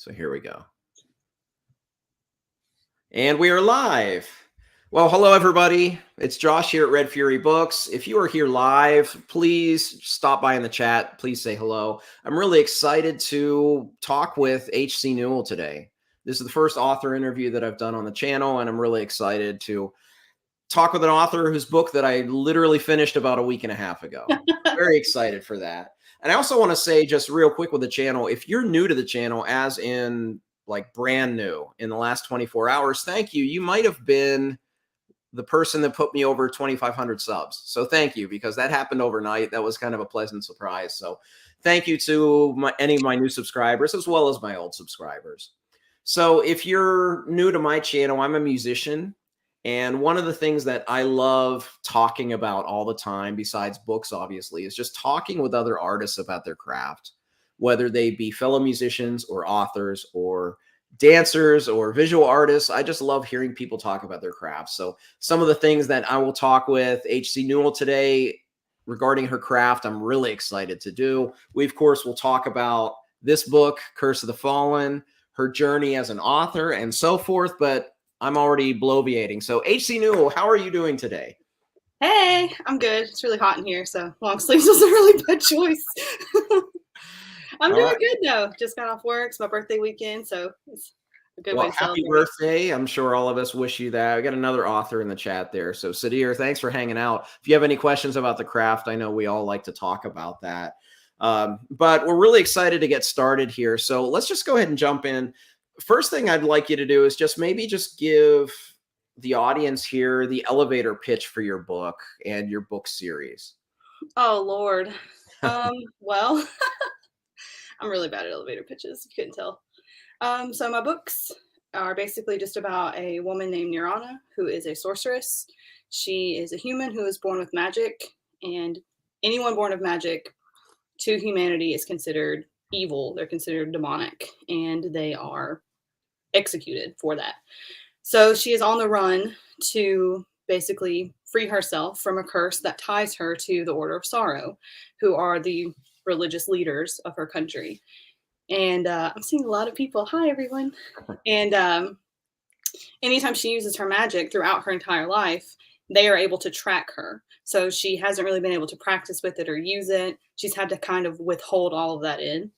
So here we go. And we are live. Well, hello, everybody. It's Josh here at Red Fury Books. If you are here live, please stop by in the chat. Please say hello. I'm really excited to talk with H.C. Newell today. This is the first author interview that I've done on the channel, and I'm really excited to talk with an author whose book that I literally finished about a week and a half ago. Very excited for that. And I also want to say just real quick with the channel, if you're new to the channel, as in like brand new in the last 24 hours, thank you. You might have been the person that put me over 2,500 subs. So thank you, because that happened overnight. That was kind of a pleasant surprise. So thank you to any of my new subscribers, as well as my old subscribers. So if you're new to my channel, I'm a musician. And one of the things that I love talking about all the time, besides books, obviously, is just talking with other artists about their craft, whether they be fellow musicians or authors or dancers or visual artists. I just love hearing people talk about their craft. So some of the things that I will talk with H.C. Newell today regarding her craft, I'm really excited to do. We, of course, will talk about this book, Curse of the Fallen, her journey as an author, and so forth. But I'm already bloviating. So H.C. Newell, how are you doing today? Hey, I'm good. It's really hot in here, so long sleeves was a really bad choice. I'm doing good though. Just got off work. It's my birthday weekend, so it's a good way to happy celebrate. Birthday. I'm sure all of us wish you that. I got another author in the chat there. So Sadir, thanks for hanging out. If you have any questions about the craft, I know we all like to talk about that. But we're really excited to get started here. So let's just go ahead and jump in. First thing I'd like you to do is just give the audience here the elevator pitch for your book and your book series. Oh, Lord. Well, I'm really bad at elevator pitches, if you couldn't tell. So my books are basically just about a woman named Nirana, who is a sorceress. She is a human who is born with magic, and anyone born of magic to humanity is considered evil. They're considered demonic, and they are executed for that. So she is on the run to basically free herself from a curse that ties her to the Order of Sorrow, who are the religious leaders of her country. And I'm seeing a lot of people. Hi, everyone. And anytime she uses her magic throughout her entire life, they are able to track her. So she hasn't really been able to practice with it or use it. She's had to kind of withhold all of that in.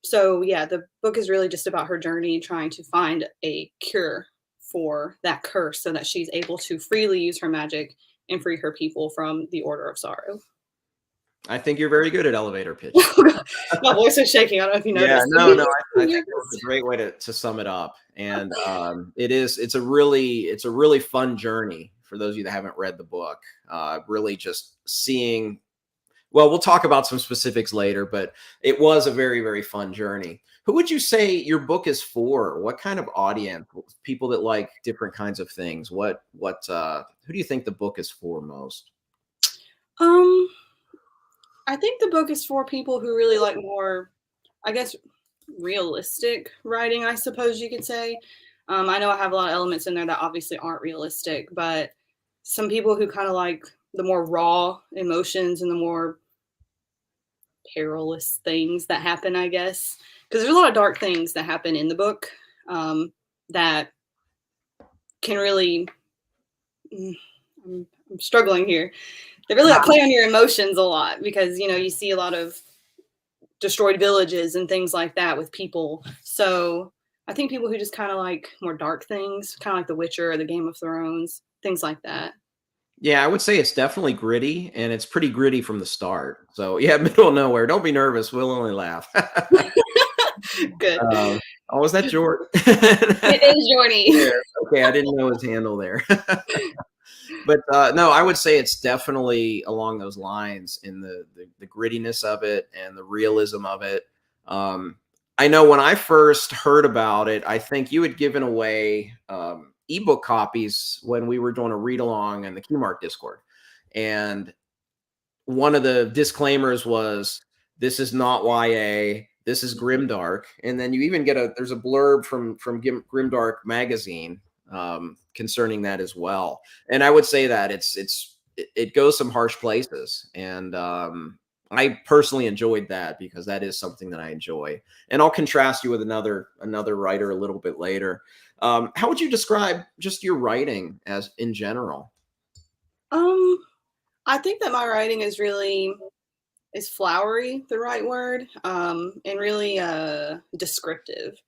So yeah, the book is really just about her journey trying to find a cure for that curse so that she's able to freely use her magic and free her people from the Order of Sorrow. I think you're very good at elevator pitching. My voice is shaking. I don't know if you noticed. Yeah, no, I think that was a great way to sum it up. And it's a really fun journey for those of you that haven't read the book. Really just seeing. Well, we'll talk about some specifics later, but it was a very, very fun journey. Who would you say your book is for? What kind of audience? People that like different kinds of things. Who do you think the book is for most? I think the book is for people who really like more, I guess, realistic writing, I suppose you could say. I know I have a lot of elements in there that obviously aren't realistic, but some people who kind of like the more raw emotions and the more perilous things that happen, I guess. Because there's a lot of dark things that happen in the book that can really, I'm struggling here. They really like play on your emotions a lot because, you see a lot of destroyed villages and things like that with people. So I think people who just kind of like more dark things, kind of like The Witcher or the Game of Thrones, things like that. Yeah, I would say it's definitely gritty, and it's pretty gritty from the start. So yeah, middle of nowhere. Don't be nervous. We'll only laugh. Good. Was that Jordan? It is Jordy. Yeah, okay, I didn't know his handle there. But no, I would say it's definitely along those lines in the grittiness of it and the realism of it. I know when I first heard about it, I think you had given away ebook copies when we were doing a read along in the Keymark Discord. And one of the disclaimers was, this is not YA, this is grimdark. And then you even get there's a blurb from Grimdark magazine concerning that as well. And I would say that it goes some harsh places. And I personally enjoyed that because that is something that I enjoy. And I'll contrast you with another writer a little bit later. How would you describe just your writing as in general? Um, I think that my writing is flowery the right word, and really descriptive.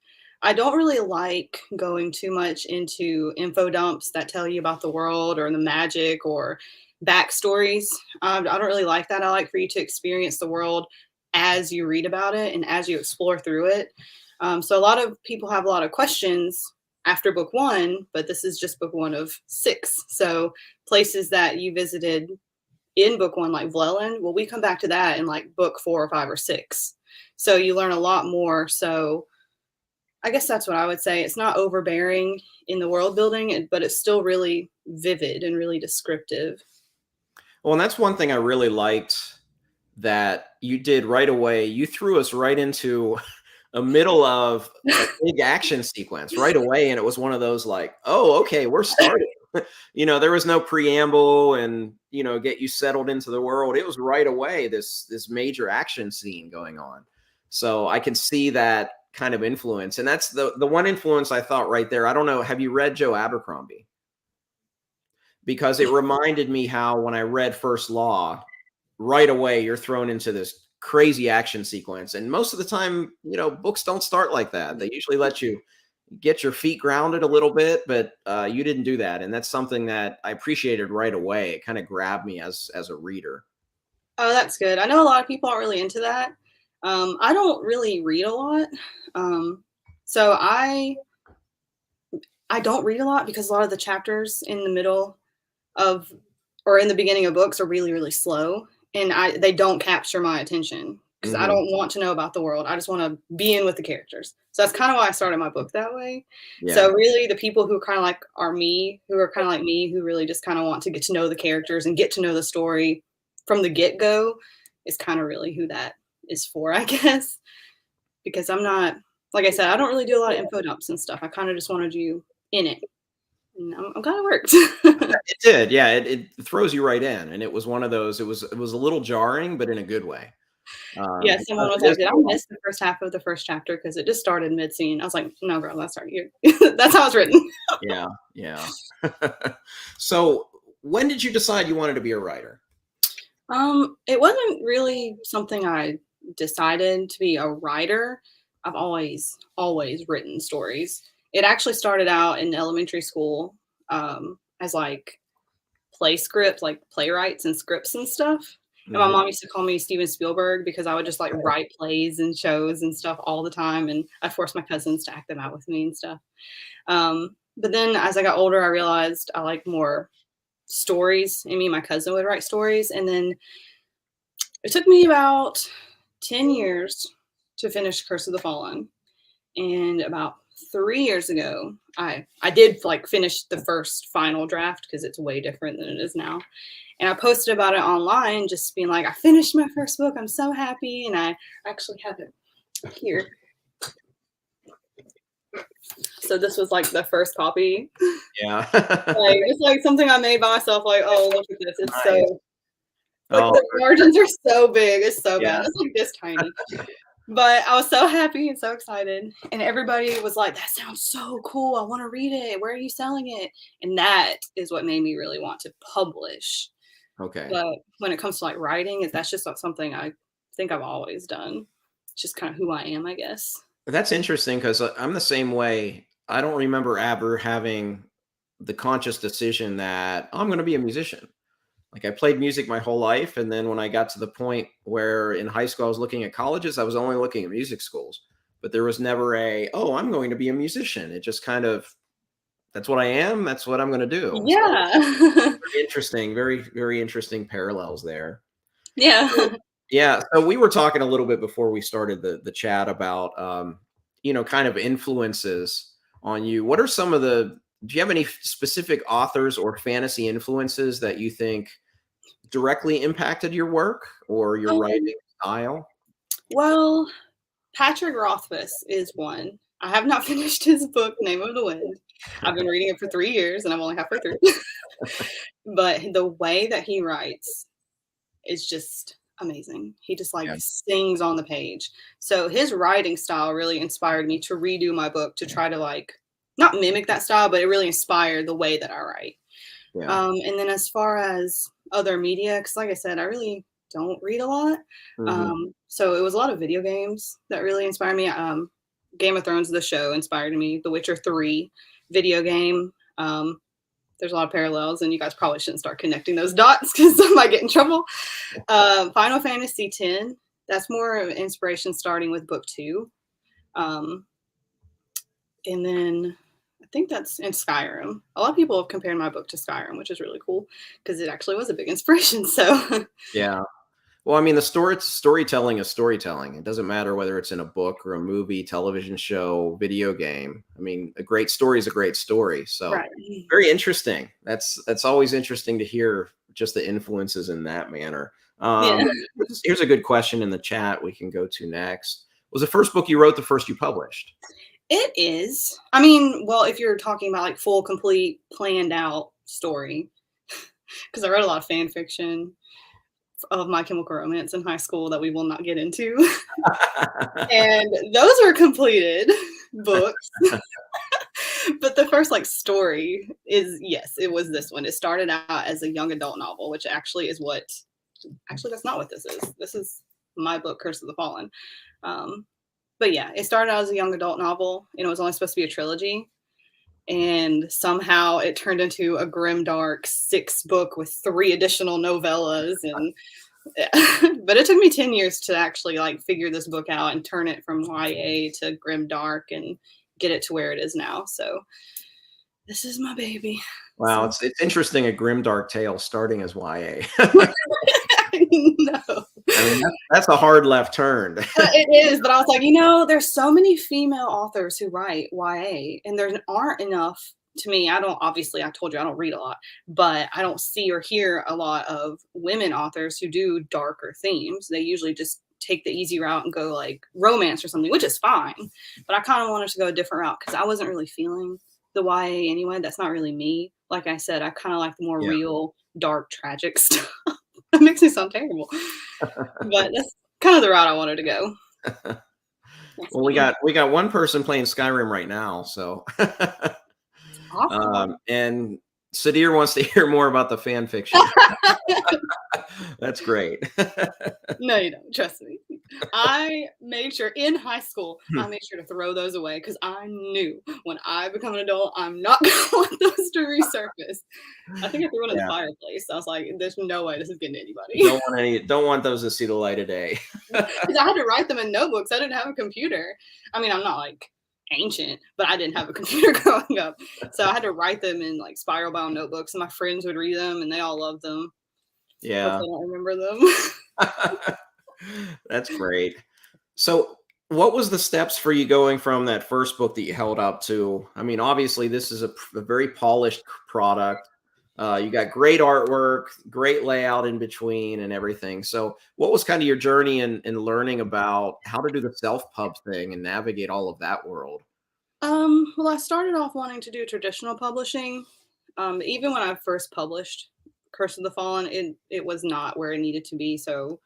I don't really like going too much into info dumps that tell you about the world or the magic or backstories. I don't really like that. I like for you to experience the world as you read about it and as you explore through it. So a lot of people have a lot of questions after book one, but this is just book one of six. So places that you visited in book one, like Vlelin, well, we come back to that in like book 4 or 5 or 6. So you learn a lot more. So I guess that's what I would say. It's not overbearing in the world building, but it's still really vivid and really descriptive. Well, and that's one thing I really liked that you did right away. You threw us right into a middle of a big action sequence right away. And it was one of those like, oh, okay, we're starting. There was no preamble and, get you settled into the world. It was right away this major action scene going on. So I can see that kind of influence. And that's the one influence I thought right there. I don't know. Have you read Joe Abercrombie? Because it reminded me how when I read First Law, right away you're thrown into this crazy action sequence. And most of the time, books don't start like that. They usually let you get your feet grounded a little bit, but you didn't do that. And that's something that I appreciated right away. It kind of grabbed me as a reader. Oh, that's good. I know a lot of people aren't really into that. I don't really read a lot. So I don't read a lot because a lot of the chapters in the middle of or in the beginning of books are really, really slow, and they don't capture my attention because I Mhm. don't want to know about the world. I just want to be in with the characters. So that's kind of why I started my book that way. Yeah. So really, the people who kind of like are me, who are kind of like me, who really just kind of want to get to know the characters and get to know the story from the get go, is kind of really who that is for, I guess. Because I'm not, like I said, I don't really do a lot of info dumps and stuff. I kind of just wanted you in it. And I'm kind of worked. It did. Yeah. It throws you right in. And it was one of those, it was a little jarring, but in a good way. Yeah, someone Because was it like, is "Did I miss the first half of the first chapter? Because it just started mid-scene." I was like, "No, girl, that's not you." That's how it's written. yeah. Yeah. So when did you decide you wanted to be a writer? It wasn't really something I decided to be a writer. I've always written stories. It actually started out in elementary school, as like play script, like playwrights and scripts and stuff. And my Mhm. mom used to call me Steven Spielberg because I would just like write plays and shows and stuff all the time, and I forced my cousins to act them out with me and stuff. But then as I got older, I realized I like more stories, and me and my cousin would write stories. And then it took me about 10 years to finish Curse of the Fallen. And about 3 years ago, I did like finish the first final draft because it's way different than it is now. And I posted about it online, just being like, I finished my first book. I'm so happy. And I actually have it here. So this was like the first copy. Yeah. Like it's like something I made by myself. Like, oh, look at this. It's Nice. so like Oh, the margins are so big. It's so yeah. bad. It's like this tiny. But I was so happy and so excited. And everybody was like, that sounds so cool. I want to read it. Where are you selling it? And that is what made me really want to publish. Okay. But when it comes to like writing, that's just not something I think I've always done. It's just kind of who I am, I guess. That's interesting because I'm the same way. I don't remember ever having the conscious decision that I'm going to be a musician. Like I played music my whole life, and then when I got to the point where in high school I was looking at colleges, I was only looking at music schools. But there was never oh, I'm going to be a musician. It just kind of that's what I am. That's what I'm going to do. So Yeah. very interesting, very very interesting parallels there. Yeah. Yeah, so we were talking a little bit before we started the chat about kind of influences on you. What are some of the do you have any specific authors or fantasy influences that you think directly impacted your work or your Um, writing style? well, Patrick Rothfuss is one. I have not finished his book, Name of the Wind. I've been reading it for 3 years and I'm only halfway through. But the way that he writes is just amazing. He just like Yeah. sings on the page. So his writing style really inspired me to redo my book to try to like not mimic that style, but it really inspired the way that I write. Yeah. And then as far as other media, because like I said, I really don't read a lot. Hmm. So it was a lot of video games that really inspired me. Game of Thrones, the show, inspired me. The Witcher 3 video game. There's a lot of parallels, and you guys probably shouldn't start connecting those dots because I might get in trouble. Final Fantasy X, that's more of an inspiration starting with book 2. Um, and then I think that's in Skyrim. A lot of people have compared my book to Skyrim, which is really cool because it actually was a big inspiration. So Yeah. Well, I mean, the storytelling is storytelling. It doesn't matter whether it's in a book or a movie, television show, video game. I mean, a great story is a great story. So right. very interesting. That's always interesting to hear just the influences in that manner. Yeah. Here's a good question in the chat we can go to next. Was the first book you wrote the first you published? It is. I mean, well, if you're talking about like full, complete, planned out story, because I read a lot of fan fiction of My Chemical Romance in high school that we will not get into. And those are completed books. But the first like story is, yes, it was this one. It started out as a young adult novel, which actually is what, actually that's not what this is. This is my book, Curse of the Fallen. But yeah, it started out as a young adult novel, and it was only supposed to be a trilogy. And somehow it turned into a grimdark 6-book with 3 additional novellas. And but it took me 10 years to actually like figure this book out and turn it from YA to grimdark and get it to where it is now. So this is my baby. Wow, So. it's interesting, a grimdark tale starting as YA. No. I mean, that's a hard left turn. It is, but I was like, there's so many female authors who write YA, and there aren't enough to me. I told you I don't read a lot, but I don't see or hear a lot of women authors who do darker themes. They usually just take the easy route and go like romance or something, which is fine. But I kind of wanted to go a different route because I wasn't really feeling the YA anyway. That's not really me. Like I said, I kind of like the more Yeah. real, dark, tragic stuff. That makes me sound terrible. But that's kind of the route I wanted to go. Well, we got one person playing Skyrim right now, so Awesome. and Sadir wants to hear more about the fan fiction. That's great. No, you don't. Trust me. I made sure in high school, I made sure to throw those away because I knew when I become an adult, I'm not going to want those to resurface. I think I threw one in the fireplace. I was like, there's no way this is getting to anybody. Don't want those to see the light of day. Because I had to write them in notebooks. I didn't have a computer. I mean, I'm not like ancient, but I didn't have a computer growing up. So I had to write them in like spiral bound notebooks, and my friends would read them and they all loved them. Yeah. I don't remember them. That's great. So what was the steps for you going from that first book that you held up to? I mean, obviously this is a very polished product. You got great artwork, great layout in between and everything. So what was kind of your journey in learning about how to do the self-pub thing and navigate all of that world? Well, I started off wanting to do traditional publishing. Even when I first published Curse of the Fallen, it was not where it needed to be. So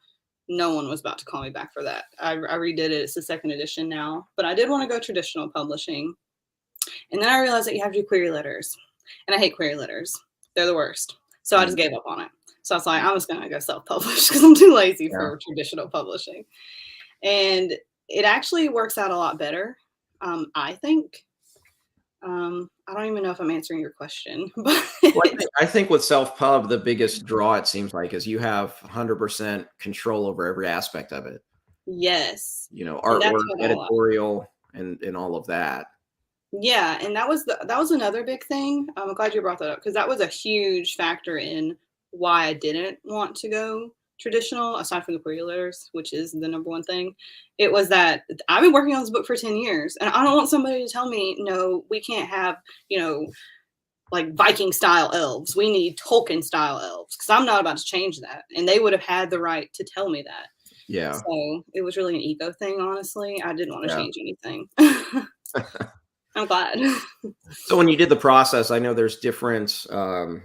no one was about to call me back for that. I redid it. It's the 2nd edition now, but I did want to go traditional publishing. And then I realized that you have to do query letters, and I hate query letters. They're the worst. So I just gave up on it. So I was like, I'm just going to go self-publish because I'm too lazy for traditional publishing. And it actually works out a lot better, I think. I don't even know if I'm answering your question. But Well, I think with self-pub, the biggest draw, it seems like, is you have 100% control over every aspect of it. Yes. Artwork, editorial, and all of that. Yeah, and that was another big thing. I'm glad you brought that up because that was a huge factor in why I didn't want to go traditional, aside from the query letters, which is the number one thing. It was that I've been working on this book for 10 years, and I don't want somebody to tell me, no, we can't have, like Viking style elves. We need Tolkien style elves because I'm not about to change that. And they would have had the right to tell me that. Yeah. So it was really an ego thing, honestly. I didn't want to change anything. I'm glad. So when you did the process, I know there's different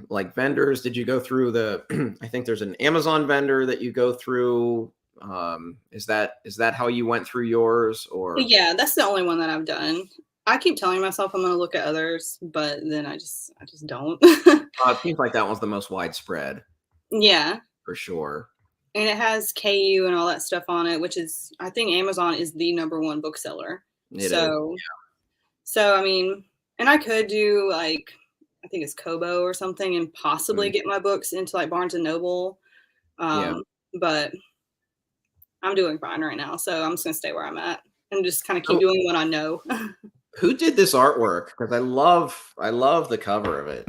like vendors. Did you go through the? I think there's an Amazon vendor that you go through. Is that how you went through yours, or? Yeah, that's the only one that I've done. I keep telling myself I'm going to look at others, but then I just don't. It seems like that one's the most widespread Yeah. for sure. And it has KU and all that stuff on it, which is, I think Amazon is the #1 bookseller. It is. So I mean, and I could do like, I think it's Kobo or something, and possibly Mm, get my books into like Barnes and Noble. yeah. But I'm doing fine right now, so I'm just gonna stay where I'm at and just kind of keep So doing what I know. who did this artwork? Because I love the cover of it.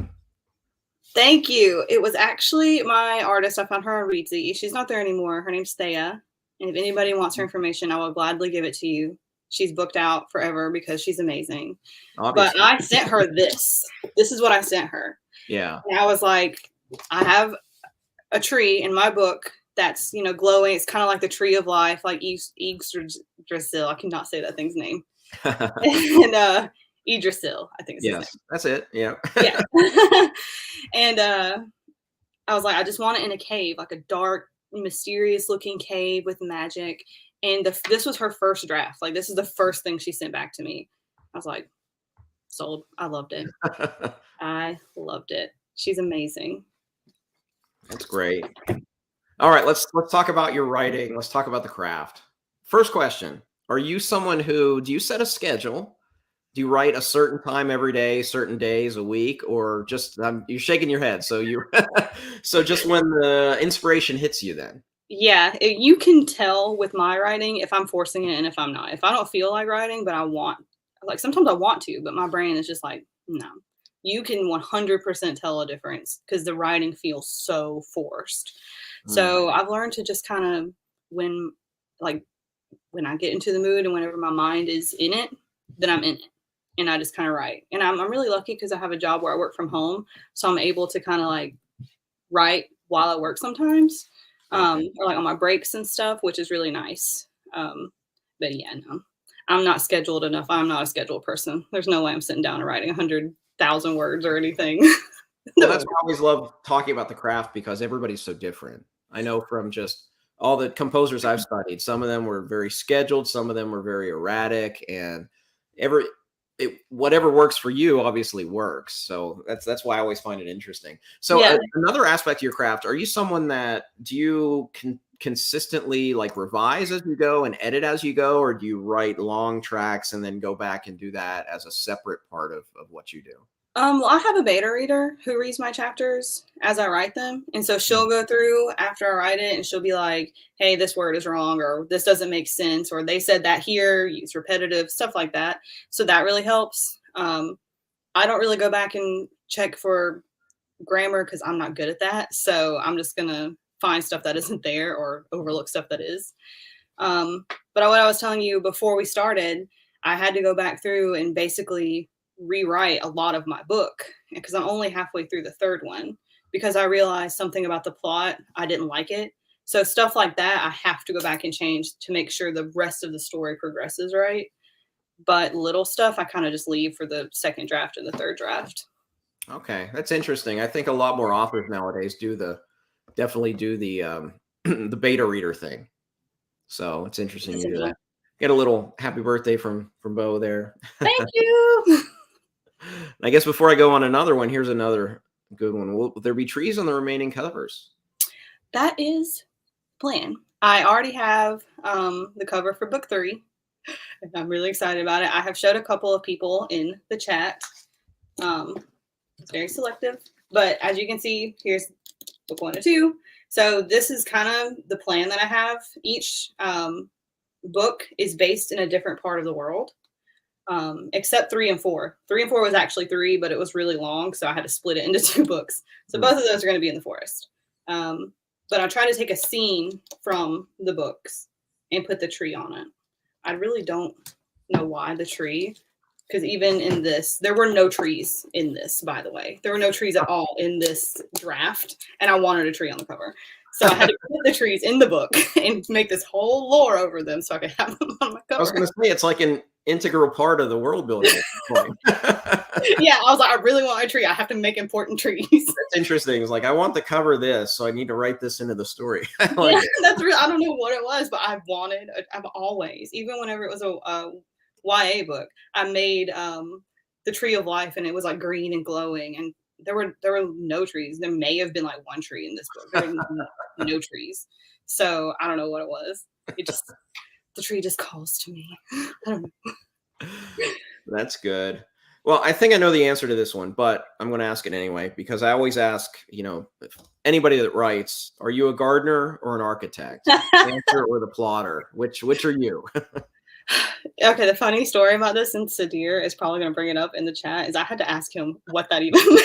Thank you. It was actually my artist. I found her on Reedsy. She's not there anymore. Her name's Thea. And if anybody wants her information, I will gladly give it to you. She's booked out forever because she's amazing. But Obviously. I sent her this. This is what I sent her. Yeah. And I was like, I have a tree in my book that's, glowing. It's kind of like the tree of life, like Yggdrasil. I cannot say that thing's name. And Yggdrasil, I think is his name. Yes, that's it. Yeah. Yeah. And I was like, I just want it in a cave, like a dark, mysterious looking cave with magic. And this was her first draft. Like, this is the first thing she sent back to me. I was like, sold. I loved it. I loved it. She's amazing. That's great. All right, let's talk about your writing. Let's talk about the craft. First question: are you someone who do you set a schedule? Do you write a certain time every day, certain days a week, or just you're shaking your head? So you, so just when the inspiration hits you, then. Yeah, you can tell with my writing if I'm forcing it and if I'm not. If I don't feel like writing, but I want, like sometimes I want to, but my brain is just like, no. You can 100% tell a difference because the writing feels so forced. So I've learned to just kind of when I get into the mood and whenever my mind is in it, then I'm in it. And I just kind of write. And I'm really lucky because I have a job where I work from home. So I'm able to kind of like write while I work sometimes. Okay. Or like on my breaks and stuff, which is really nice. But yeah, no, I'm not scheduled enough. I'm not a scheduled person. There's no way I'm sitting down and writing 100,000 words or anything. Well, No. that's why I always love talking about the craft because everybody's so different. I know from just all the composers I've studied, some of them were very scheduled, some of them were very erratic, and every whatever works for you obviously works. So that's why I always find it interesting. So Yeah. another aspect of your craft, are you someone that do you consistently like revise as you go and edit as you go, or do you write long tracks and then go back and do that as a separate part of what you do? Well, I have a beta reader who reads my chapters as I write them. And so she'll go through after I write it and she'll be like, hey, this word is wrong, or this doesn't make sense, or they said that here, it's repetitive, stuff like that. So that really helps. I don't really go back and check for grammar because I'm not good at that. So I'm just going to find stuff that isn't there or overlook stuff that is. But what I was telling you before we started, I had to go back through and basically rewrite a lot of my book because I'm only halfway through the third one because I realized something about the plot. I didn't like it. So stuff like that, I have to go back and change to make sure the rest of the story progresses right. But little stuff, I kind of just leave for the second draft and the third draft. Okay, that's interesting. I think a lot more authors nowadays definitely do the the beta reader thing. So it's interesting you do that. Get a little happy birthday from Bo there. Thank you. I guess before I go on another one, here's another good one. Will there be trees on the remaining covers? That is plan. I already have the cover for book 3. And I'm really excited about it. I have showed a couple of people in the chat. It's very selective, but as you can see, here's book 1 and 2. So this is kind of the plan that I have. Each book is based in a different part of the world. Except 3 and 4. 3 and 4 was actually 3, but it was really long, so I had to split it into 2 books. So both of those are going to be in the forest. But I try to take a scene from the books and put the tree on it. I really don't know why the tree, because even in this, there were no trees in this, by the way. There were no trees at all in this draft, and I wanted a tree on the cover. So I had to put the trees in the book and make this whole lore over them so I could have them on my cover. I was going to say, it's like an integral part of the world building. Yeah, I was like, I really want a tree. I have to make important trees. That's interesting. It's like, I want to cover this, so I need to write this into the story. Like, yeah, that's real. I don't know what it was, but I've always, even whenever it was a YA book, I made the Tree of Life, and it was like green and glowing, and there were no trees. There may have been like one tree in this book. There were no trees. So I don't know what it was. It just, the tree just calls to me. I don't know. That's good. Well, I think I know the answer to this one, but I'm going to ask it anyway, because I always ask, you know, anybody that writes, are you a gardener or an architect? The answer or the plotter? Which are you? Okay, the funny story about this, and Sadir is probably going to bring it up in the chat, is I had to ask him what that even meant.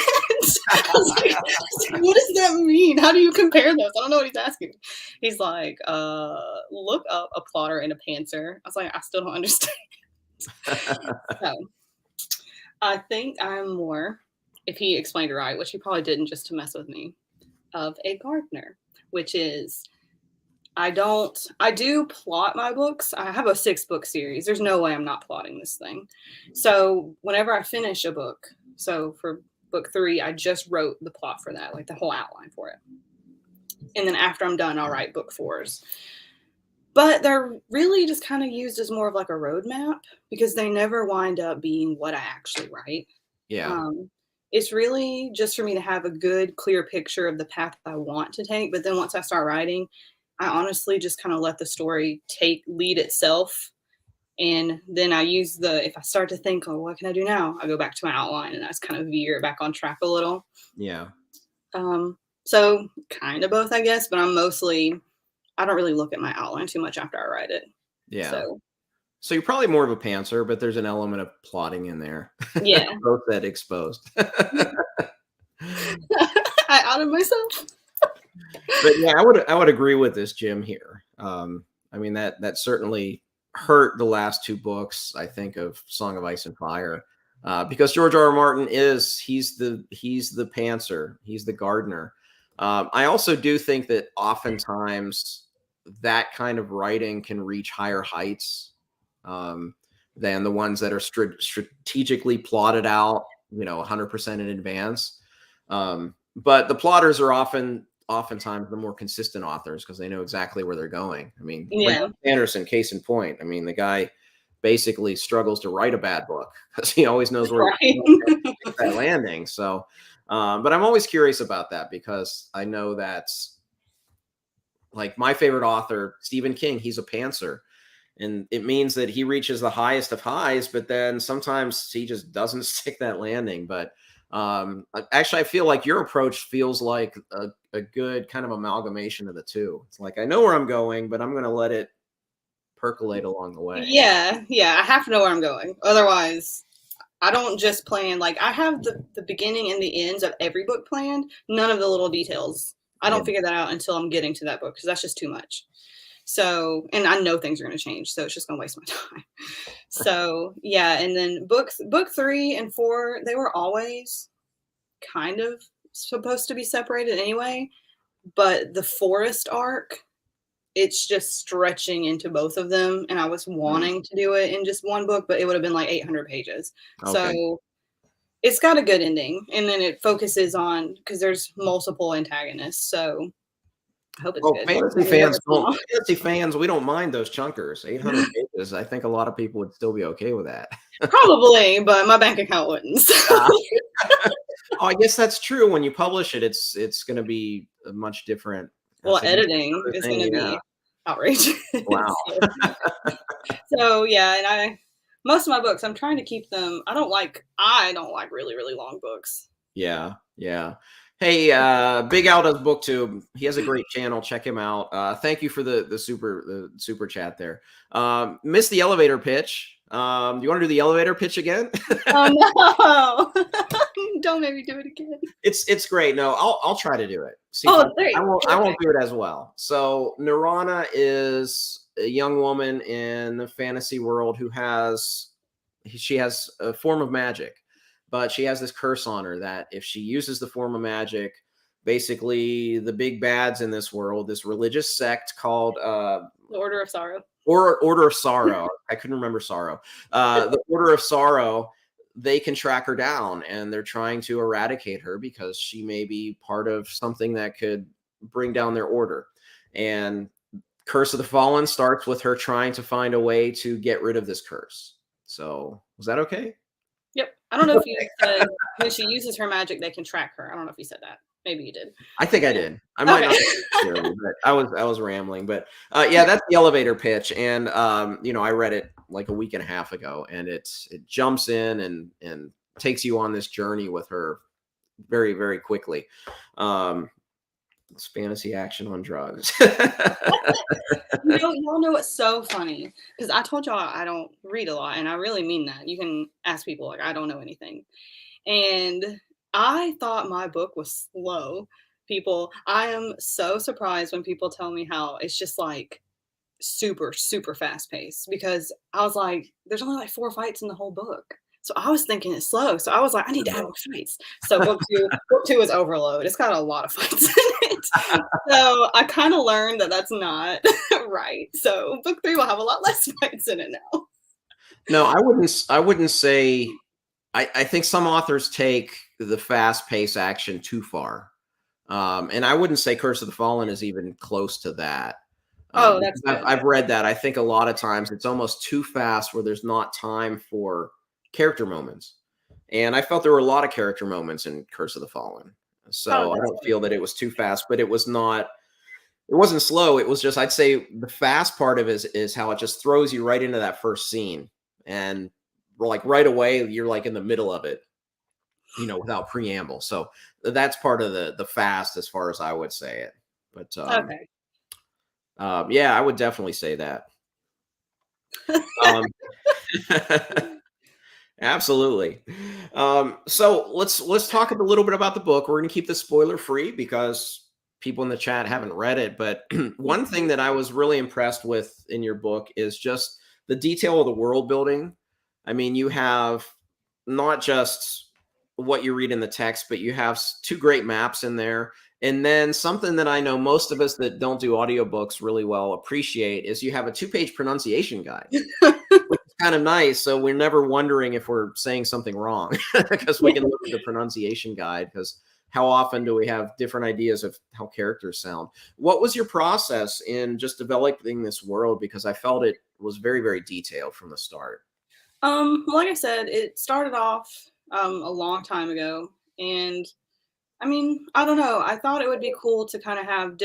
I was like, what does that mean? How do you compare those? I don't know what he's asking. He's like, look up a plotter and a pantser. I was like, I still don't understand. So I think I'm more, if he explained it right, which he probably didn't just to mess with me, of a gardener, which is, I do plot my books. I have a 6-book series. There's no way I'm not plotting this thing. So whenever I finish a book, so for book 3, I just wrote the plot for that, like the whole outline for it. And then after I'm done, I'll write book 4s. But they're really just kind of used as more of like a roadmap, because they never wind up being what I actually write. Yeah. It's really just for me to have a good, clear picture of the path I want to take. But then once I start writing, I honestly just kind of let the story lead itself. And then I use if I start to think, oh, what can I do now? I go back to my outline and I just kind of veer back on track a little. Yeah. So kind of both, I guess, but I don't really look at my outline too much after I write it. Yeah. So you're probably more of a pantser, but there's an element of plotting in there. Yeah. Both that exposed. I outed myself. But yeah, I would agree with this, Jim, here. I mean, that certainly hurt the last 2 books, I think, of Song of Ice and Fire, because George R.R. Martin he's the pantser, he's the gardener. I also do think that oftentimes that kind of writing can reach higher heights than the ones that are strategically plotted out, 100% in advance. But the plotters are oftentimes the more consistent authors, because they know exactly where they're going. I mean, yeah. Anderson, case in point. I mean, the guy basically struggles to write a bad book because he always knows where that landing. So, but I'm always curious about that, because I know that's like my favorite author, Stephen King. He's a pantser, and it means that he reaches the highest of highs, but then sometimes he just doesn't stick that landing. But actually, I feel like your approach feels like a good kind of amalgamation of the two. It's like, I know where I'm going, but I'm going to let it percolate along the way. Yeah. I have to know where I'm going. Otherwise, I don't just plan, like, I have the beginning and the ends of every book planned. None of the little details. I don't figure that out until I'm getting to that book, because that's just too much. So, and I know things are going to change, so it's just going to waste my time. So, yeah. And then book 3 and 4, they were always kind of supposed to be separated anyway. But the forest arc, it's just stretching into both of them. And I was wanting to do it in just one book, but it would have been like 800 pages. Okay. So it's got a good ending. And then it focuses on, because there's multiple antagonists. So I hope it's good. Fantasy fans, we don't mind those chunkers. 800 pages. I think a lot of people would still be okay with that. Probably, but my bank account wouldn't. So. Oh, I guess that's true. When you publish it, it's going to be a much different. Well, editing is going to be outrageous. Wow. So yeah, and most of my books, I'm trying to keep them. I don't like really, really long books. Yeah. Hey, Big Al does BookTube. He has a great channel. Check him out. Thank you for the super chat there. Missed the elevator pitch. Do you want to do the elevator pitch again? Oh no! Don't make me do it again. It's great. No, I'll try to do it. See, I won't do it as well. So Nirana is a young woman in the fantasy world who has a form of magic, but she has this curse on her that if she uses the form of magic, basically the big bads in this world, this religious sect called The Order of Sorrow. or Order of Sorrow. I couldn't remember Sorrow. The Order of Sorrow, they can track her down, and they're trying to eradicate her because she may be part of something that could bring down their order. And Curse of the Fallen starts with her trying to find a way to get rid of this curse. So was that okay? Yep. I don't know if you said when she uses her magic, they can track her. I don't know if you said that. Maybe you did. I think I did. I might Okay. not, but I was rambling. But yeah, that's the elevator pitch, and I read it like a week and a half ago, and it jumps in and takes you on this journey with her very, very quickly. It's fantasy action on drugs. Y'all know what's so funny? Because I told y'all I don't read a lot, and I really mean that. You can ask people, like, I don't know anything. And I thought my book was slow. People, I am so surprised when people tell me how it's just like super, super fast paced, because I was like, there's only like 4 fights in the whole book. So I was thinking it's slow. So I was like, I need to add more fights. So book two is overload. It's got a lot of fights in it. So I kind of learned that that's not right. So book 3 will have a lot less fights in it now. No, I wouldn't say. I think some authors take the fast pace action too far. And I wouldn't say Curse of the Fallen is even close to that. Oh, that's good. I've read that. I think a lot of times it's almost too fast where there's not time for character moments. And I felt there were a lot of character moments in Curse of the Fallen. So I don't feel that it was too fast, but it wasn't slow. It was just, I'd say the fast part of it is how it just throws you right into that first scene. And like right away, you're like in the middle of it, without preamble. So that's part of the fast as far as I would say it. But Okay. yeah, I would definitely say that. Um, absolutely. So let's talk a little bit about the book. We're going to keep this spoiler free because people in the chat haven't read it. But one thing that I was really impressed with in your book is just the detail of the world building. I mean, you have not just what you read in the text, but you have 2 great maps in there. And then something that I know most of us that don't do audiobooks really well appreciate is you have a 2-page pronunciation guide, which is kind of nice. So we're never wondering if we're saying something wrong because we can look at the pronunciation guide, because how often do we have different ideas of how characters sound? What was your process in just developing this world? Because I felt it was very, very detailed from the start. Like I said, it started off a long time ago, and I mean, I don't know. I thought it would be cool to kind of have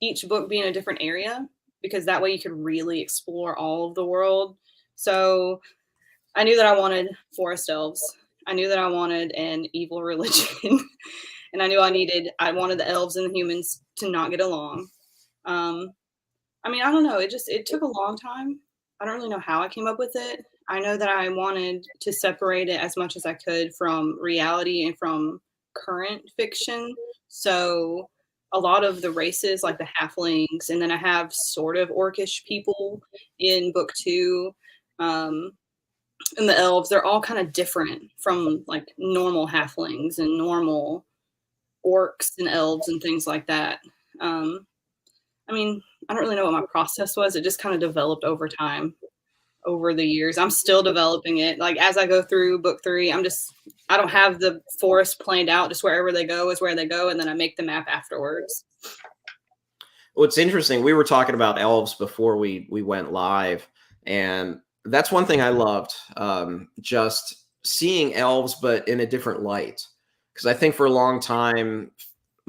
each book be in a different area, because that way you could really explore all of the world. So I knew that I wanted forest elves. I knew that I wanted an evil religion, and I knew I wanted the elves and the humans to not get along. I mean, I don't know. It took a long time. I don't really know how I came up with it. I know that I wanted to separate it as much as I could from reality and from current fiction. So a lot of the races, like the halflings, and then I have sort of orcish people in book 2. And the elves, they're all kind of different from like normal halflings and normal orcs and elves and things like that. I mean, I don't really know what my process was. It just kind of developed over time, over the years. I'm still developing it. Like as I go through book 3, I don't have the forest planned out. Just wherever they go is where they go, and then I make the map afterwards. Well, it's interesting. We were talking about elves before we went live, and that's one thing I loved. Just seeing elves, but in a different light. Because I think for a long time,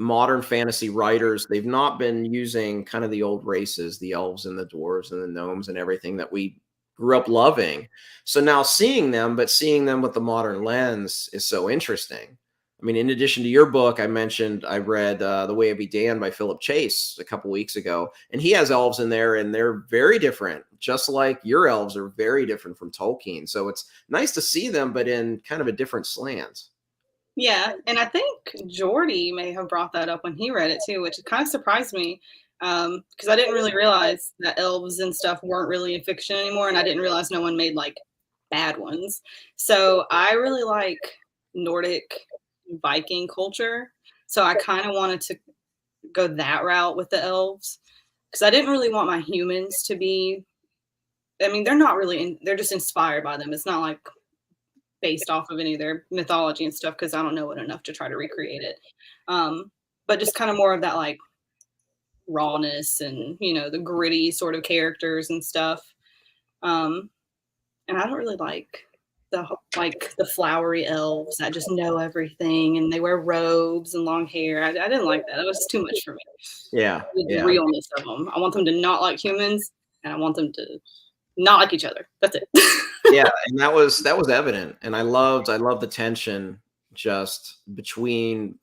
modern fantasy writers, they've not been using kind of the old races, the elves and the dwarves and the gnomes and everything that we grew up loving. So now seeing them, but seeing them with the modern lens is so interesting. I mean, in addition to your book, I mentioned I read The Way of Edan by Philip Chase a couple weeks ago, and he has elves in there, and they're very different, just like your elves are very different from Tolkien. So it's nice to see them, but in kind of a different slant. Yeah, and I think Jordy may have brought that up when he read it too, which kind of surprised me, because I didn't really realize that elves and stuff weren't really in fiction anymore, and I didn't realize no one made like bad ones. So I really like Nordic Viking culture. So I kind of wanted to go that route with the elves because I didn't really want my humans to be. I mean, they're not really. They're just inspired by them. It's not like based off of any of their mythology and stuff because I don't know it enough to try to recreate it. But just kind of more of that like rawness and the gritty sort of characters and stuff. And I don't really like the flowery elves that just know everything and they wear robes and long hair. I didn't like that. That was too much for me. Yeah, The realness of them. I want them to not like humans, and I want them to not like each other. That's it. Yeah, and that was evident, and I loved the tension just between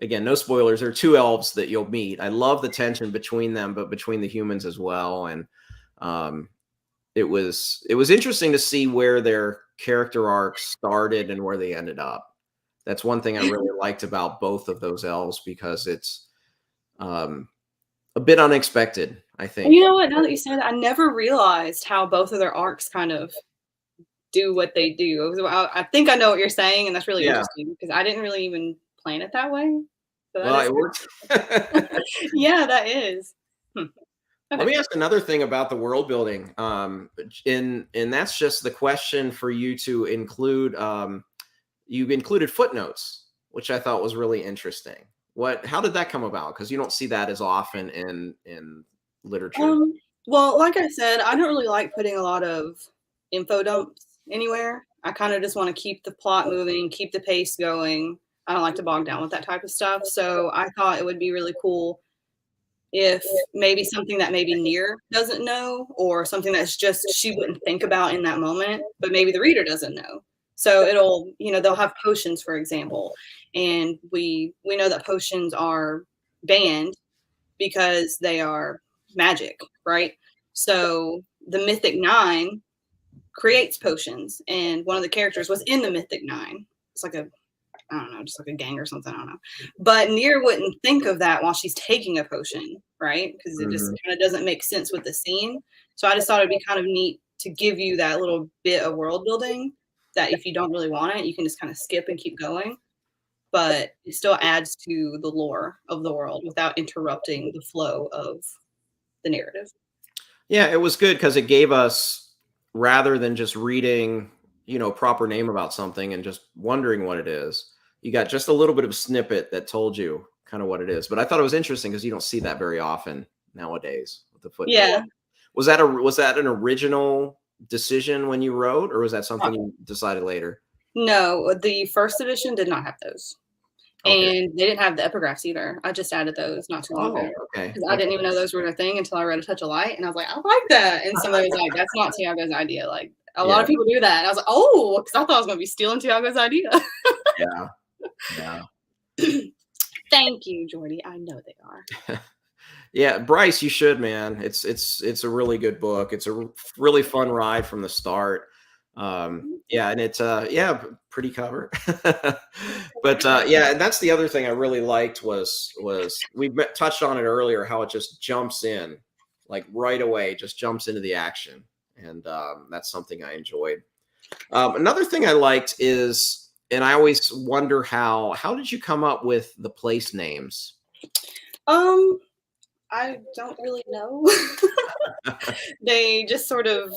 again, no spoilers, there are two elves that you'll meet. I love the tension between them, but between the humans as well. And it was interesting to see where their character arcs started and where they ended up. That's one thing I really liked about both of those elves because it's a bit unexpected, I think. You know what? Now that you say that, I never realized how both of their arcs kind of do what they do. I think I know what you're saying, and that's really interesting because I didn't really even plan it that way. So well, it worked. Yeah, that is. Okay. Let me ask another thing about the world building. And that's just the question for you to include. You included footnotes, which I thought was really interesting. How did that come about? Because you don't see that as often in literature. Well, like I said, I don't really like putting a lot of info dumps anywhere. I kind of just want to keep the plot moving, keep the pace going. I don't like to bog down with that type of stuff. So I thought it would be really cool if maybe something that maybe Near doesn't know, or something that's just she wouldn't think about in that moment, but maybe the reader doesn't know. So it'll, they'll have potions, for example, and we know that potions are banned because they are magic, right? So the Mythic Nine creates potions, and one of the characters was in the Mythic Nine. It's like I don't know, just like a gang or something. I don't know. But Near wouldn't think of that while she's taking a potion, right? Because it just kind of doesn't make sense with the scene. So I just thought it'd be kind of neat to give you that little bit of world building that if you don't really want it, you can just kind of skip and keep going. But it still adds to the lore of the world without interrupting the flow of the narrative. Yeah, it was good because it gave us, rather than just reading, proper name about something and just wondering what it is, you got just a little bit of a snippet that told you kind of what it is. But I thought it was interesting because you don't see that very often nowadays with the footnote. Yeah. Was that an original decision when you wrote, or was that something you decided later? No, the first edition did not have those. Okay. And they didn't have the epigraphs either. I just added those not too long ago. Okay. Because I didn't even know those were a thing until I read A Touch of Light, and I was like, I like that. And somebody was like, that's not Tiago's idea. Like a lot of people do that. And I was like, oh, because I thought I was going to be stealing Tiago's idea. Yeah. Thank you, Jordy. I know they are. Yeah, Bryce, you should, man. It's a really good book. It's a really fun ride from the start. Yeah, and it's pretty cover. But yeah, and that's the other thing I really liked was we touched on it earlier, how it just jumps in, like right away, just jumps into the action, and that's something I enjoyed. Another thing I liked is, and I always wonder how did you come up with the place names? I don't really know. They just sort of,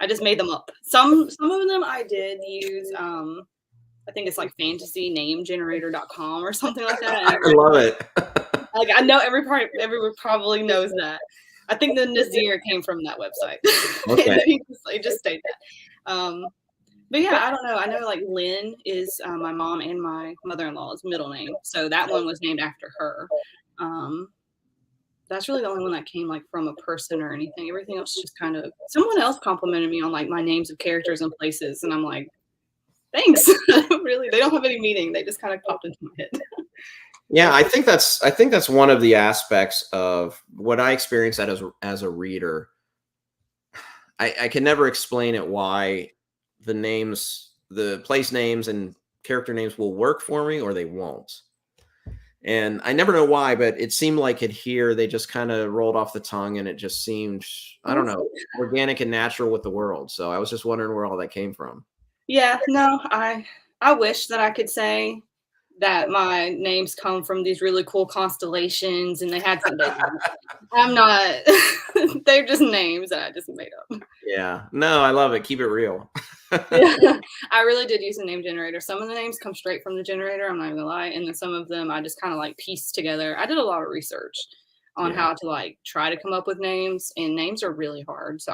I just made them up. Some of them I did use, I think it's like fantasynamegenerator.com or something like that. I love it. Like I know everyone probably knows that. I think the Nazir came from that website. Okay. He just stayed that. But yeah, I don't know. I know like Lynn is my mom and my mother-in-law's middle name. So that one was named after her. That's really the only one that came like from a person or anything. Everything else just kind of, someone else complimented me on like my names of characters and places. And I'm like, thanks. Really, they don't have any meaning. They just kind of popped into my head. Yeah, I think that's one of the aspects of what I experienced as a reader. I can never explain it why the names, the place names and character names will work for me or they won't. And I never know why, but it seemed like it here, they just kind of rolled off the tongue and it just seemed, I don't know, organic and natural with the world. So I was just wondering where all that came from. Yeah, no, I wish that I could say that my names come from these really cool constellations and they had something. I'm not, they're just names that I just made up. Yeah. No, I love it. Keep it real. Yeah, I really did use a name generator. Some of the names come straight from the generator, I'm not even gonna lie. And then some of them I just kind of like pieced together. I did a lot of research on Yeah. how to like try to come up with names, and names are really hard. So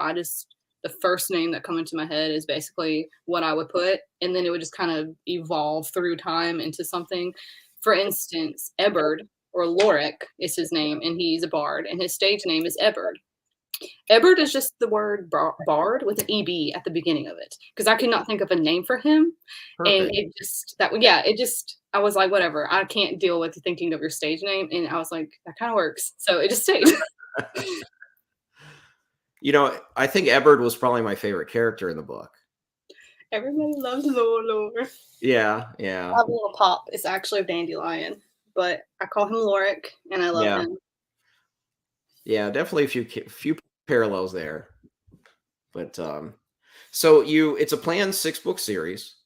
the first name that come into my head is basically what I would put, and then it would just kind of evolve through time into something. For instance, Eberd or Lorik is his name, and he's a bard, and his stage name is Eberd. Ebert is just the word bard with an EB at the beginning of it because I could not think of a name for him. And Perfect. I was like, whatever, I can't deal with thinking of your stage name. And I was like, that kind of works. So it just stayed. You know, I think Ebert was probably my favorite character in the book. Everybody loves Lore. Yeah. I Yeah. have a little pop. It's actually a dandelion, but I call him Lorik and I love Yeah. him. Yeah. Definitely a few parallels there. But so it's a planned 6-book series.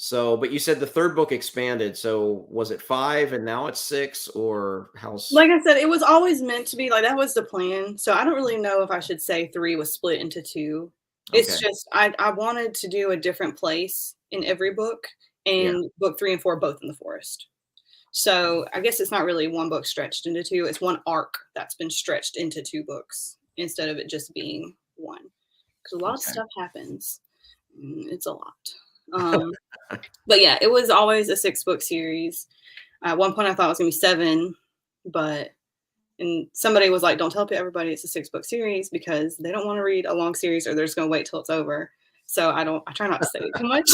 So, but you said the third book expanded. So was it 5 and now it's 6, or how's? Like I said, it was always meant to be like that was the plan. So I don't really know if I should say 3 was split into 2. It's Okay. just I wanted to do a different place in every book, Yeah. and book 3 and 4 both in the forest. So I guess it's not really one book stretched into 2. It's one arc that's been stretched into 2 books instead of it just being one. Because a lot of Okay. stuff happens. It's a lot. But yeah, it was always a 6-book series. At one point, I thought it was gonna be 7, but and somebody was like, "Don't tell everybody it's a 6-book series because they don't want to read a long series, or they're just gonna wait till it's over." So I try not to say it too much.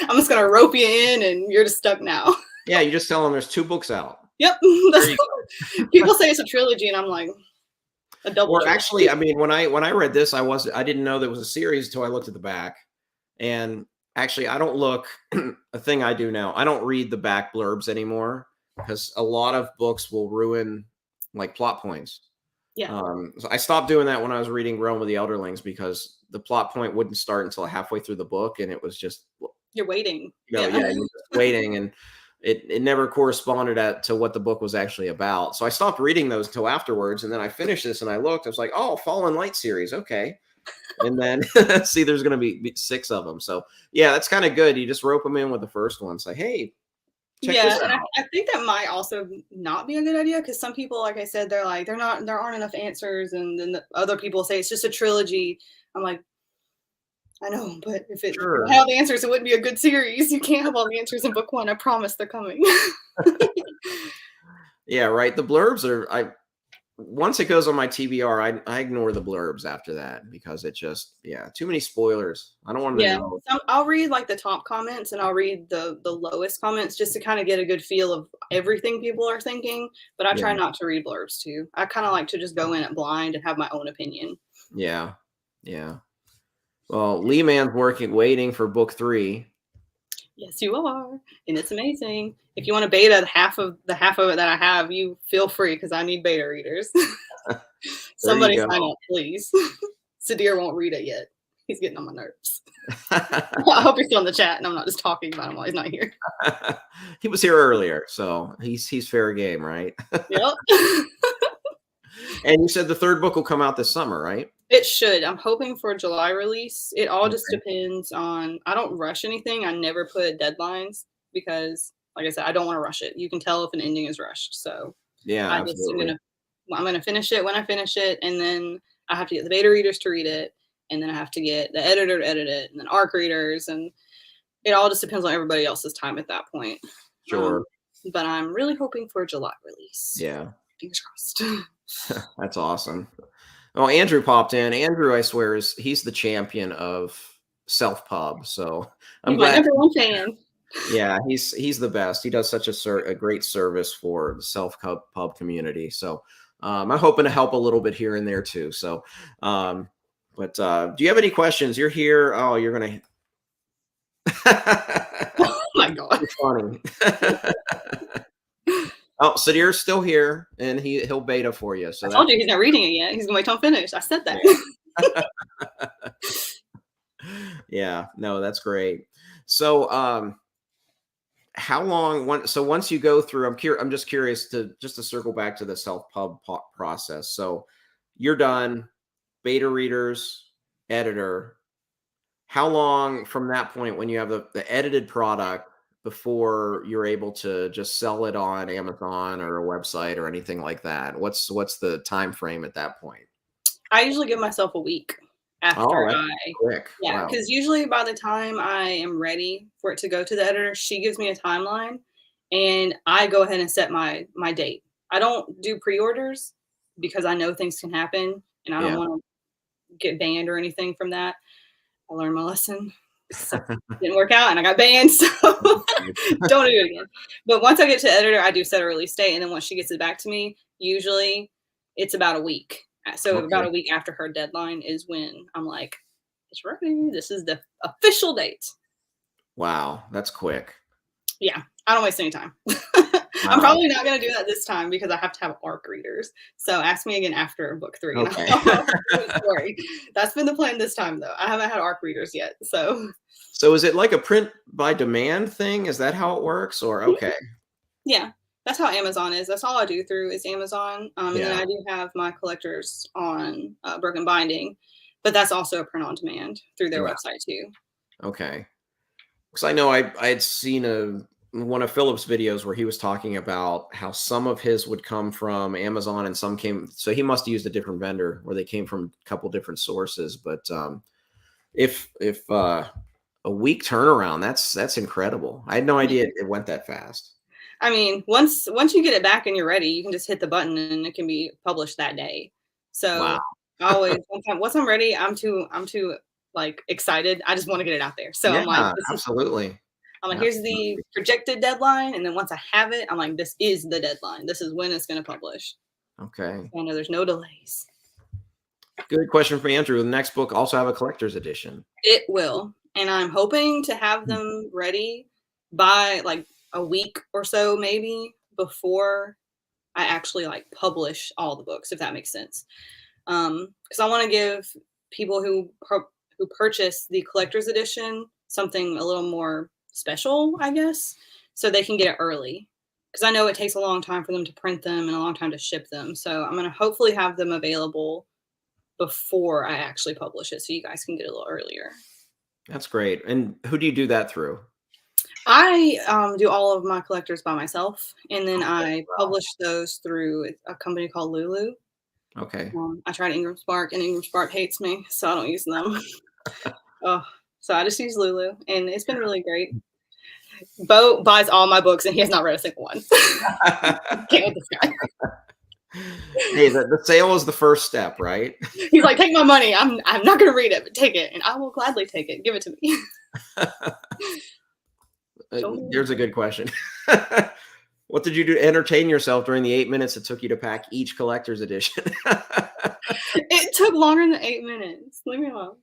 I'm just gonna rope you in, and you're just stuck now. Yeah. You just tell them there's 2 books out. Yep. There you People say it's a trilogy, and I'm like a double Or trilogy. actually, I mean, when I read this, I didn't know there was a series until I looked at the back. And actually, I don't look a thing I do now. I don't read the back blurbs anymore because a lot of books will ruin like plot points. Yeah, So I stopped doing that when I was reading Realm of the Elderlings because the plot point wouldn't start until halfway through the book, and it was just, you're waiting. yeah, you're just waiting, and it never corresponded to what the book was actually about. So I stopped reading those until afterwards, and then I finished this and I looked. I was like, oh, Fallen Light series, okay. And then see, there's going to be 6 of them. So yeah, that's kind of good. You just rope them in with the first one. Say, hey, check Yeah, this and out. I think that might also not be a good idea because some people, like I said, there aren't enough answers, and then the other people say it's just a trilogy. I'm like, I know, but if it Sure. had all the answers, it wouldn't be a good series. You can't have all the answers in book 1. I promise they're coming. Yeah, right. The blurbs are once it goes on my TBR, I ignore the blurbs after that because it just, yeah, too many spoilers. I don't want to Yeah, know. I'll read like the top comments and I'll read the lowest comments just to kind of get a good feel of everything people are thinking. But I try Yeah. not to read blurbs too. I kind of like to just go in it blind and have my own opinion. Yeah. Yeah. Well, Lee Man's waiting for book 3. Yes, you are, and it's amazing. If you want to beta half of it that I have, you feel free because I need beta readers. There you Somebody go. sign up, please. Sadir won't read it yet. He's getting on my nerves. I hope you're still in the chat and I'm not just talking about him while he's not here. He was here earlier, so he's fair game, right? Yep. And you said the third book will come out this summer, right? It should. I'm hoping for a July release. It all just Okay. depends on. I don't rush anything. I never put deadlines because, like I said, I don't want to rush it. You can tell if an ending is rushed. So Yeah, I just absolutely. I'm gonna finish it when I finish it, and then I have to get the beta readers to read it, and then I have to get the editor to edit it, and then ARC readers, and it all just depends on everybody else's time at that point. Sure. But I'm really hoping for a July release. Yeah, Fingers crossed. that's awesome. Oh, Andrew popped in. Andrew, I swear, he's the champion of self pub. So I'm He's my glad. number one fan. Yeah, he's the best. He does such a great service for the self pub community. So I'm hoping to help a little bit here and there too. So, but do you have any questions? You're here. Oh, you're gonna. Oh my god. You're funny. Oh, Sadir's still here, and he'll beta for you. So I told you he's not reading it yet. He's gonna wait till I'm finished. I said that. Yeah. Yeah, no, that's great. So, how long so once you go through, I'm just curious to circle back to the self-pub process. So you're done, beta readers, editor. How long from that point when you have the edited product before you're able to just sell it on Amazon or a website or anything like that? What's the time frame at that point? I usually give myself a week Oh, after that's quick. yeah, Wow. because usually by the time I am ready for it to go to the editor, she gives me a timeline and I go ahead and set my date. I don't do pre-orders because I know things can happen and I don't Yeah. want to get banned or anything from that. I learned my lesson. So didn't work out and I got banned, so don't do it again. But once I get to the editor, I do set a release date, and then once she gets it back to me, usually it's about a week. So about Okay. a week after her deadline is when I'm like, it's ready. This is the official date. Wow, that's quick. Yeah, I don't waste any time. I'm Wow. probably not going to do that this time because I have to have ARC readers. So ask me again after book 3, and Okay. I'll tell you the story. That's been the plan this time, though. I haven't had ARC readers yet, so So is it like a print by demand thing? Is that how it works? Or okay. yeah, that's how Amazon is. That's all I do through is Amazon. And then Yeah. I do have my collectors on Broken Binding, but that's also a print on demand through their Wow. website too. Okay. Because I know I had seen one of Philip's videos where he was talking about how some of his would come from Amazon and some came. So he must have used a different vendor where they came from a couple different sources. But if a week turnaround, that's incredible. I had no idea it went that fast. I mean, once you get it back and you're ready, you can just hit the button and it can be published that day. Wow. So I always once I'm ready, I'm too like excited. I just want to get it out there. So Yeah, I'm absolutely. like, here's the Absolutely. projected deadline, and then once I have it, I'm like, this is the deadline. This is when it's going to publish. Okay. So I know there's no delays. Good question for Andrew. The next book also have a collector's edition. It will, and I'm hoping to have them ready by like a week or so, maybe before I actually like publish all the books, if that makes sense. Because I want to give people who purchase the collector's edition something a little more special, I guess, so they can get it early. Because I know it takes a long time for them to print them and a long time to ship them. So I'm going to hopefully have them available before I actually publish it, so you guys can get it a little earlier. That's great. And who do you do that through? I do all of my collectors by myself, and then Okay. I publish those through a company called Lulu. Okay. I tried Ingram Spark, and Ingram Spark hates me, so I don't use them. Oh, so I just use Lulu, and it's been really great. Bo buys all my books, and he has not read a single one. Can't with this guy. Hey, the sale is the first step, right? He's like, take my money. I'm not going to read it, but take it, and I will gladly take it. Give it to me. Here's a good question. What did you do to entertain yourself during the 8 minutes it took you to pack each collector's edition? It took longer than 8 minutes. Leave me alone.